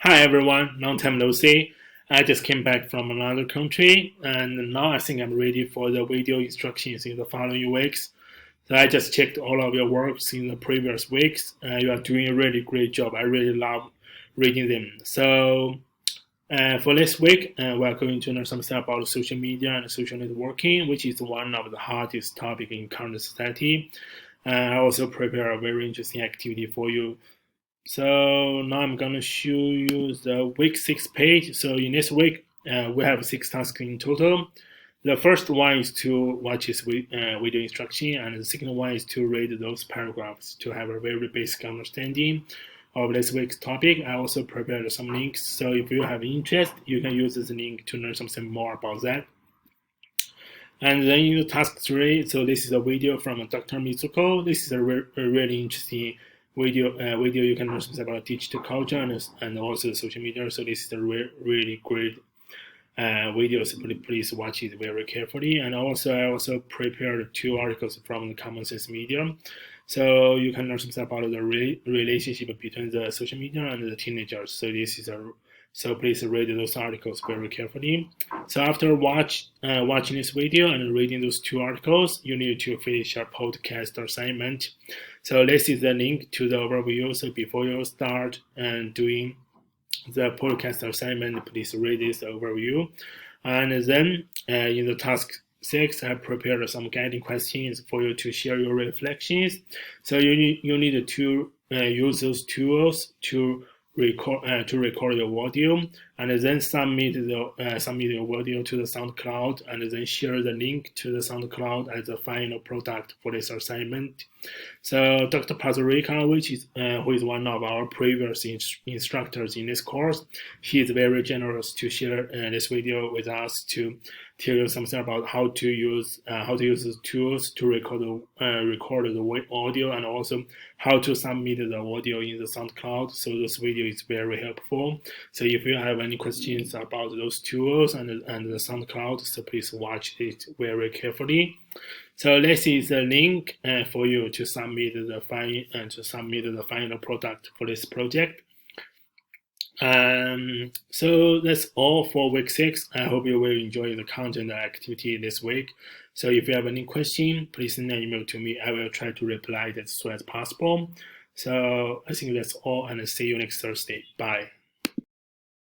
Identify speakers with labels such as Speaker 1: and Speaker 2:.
Speaker 1: Hi everyone, long time no see. I just came back from another country and now I think I'm ready for the video instructions in the following weeks. So I just checked all of your works in the previous weeks. You are doing a really great job. I really love reading them. For this week, we are going to learn something about social media and social networking, which is one of the hardest topics in current society. I also prepare a very interesting activity for you. So now I'm gonna show you the week 6 page. So in this week, we have 6 tasks in total. The first one is to watch this video instruction, and the second one is to read those paragraphs to have a very basic understanding of this week's topic. I also prepared some links, so if you have interest, you can use this link to learn something more about that. And then in task 3, so this is a video from Dr. Mitsuko. This is a really interesting video you can learn something about digital culture and also social media. So this is a really great video. So please watch it very carefully. And also I also prepared 2 articles from the Common Sense Media. So you can learn something about the relationship between the social media and the teenagers. So please read those articles very carefully. So after watching this video and reading those 2 articles, you need to finish your podcast assignment. So this is the link to the overview. So before you start doing the podcast assignment, please read this overview. And then in the task 6, I prepared some guiding questions for you to share your reflections. So you need to use those tools to record your audio, and then submit your audio to the SoundCloud, and then share the link to the SoundCloud as a final product for this assignment. So Dr. Pazurika, who is one of our previous instructors in this course, he is very generous to share this video with us to tell you something about how to use the tools to record the audio, and also how to submit the audio in the SoundCloud. So this video is very helpful. So if you have any questions about those tools and the SoundCloud, so please watch it very carefully. So this is the link for you to submit the final product for this project. So that's all for week 6. I hope you will enjoy the content and activity this week. So if you have any question, please send an email to me. I will try to reply as soon as possible. So I think that's all, and see you next Thursday. Bye.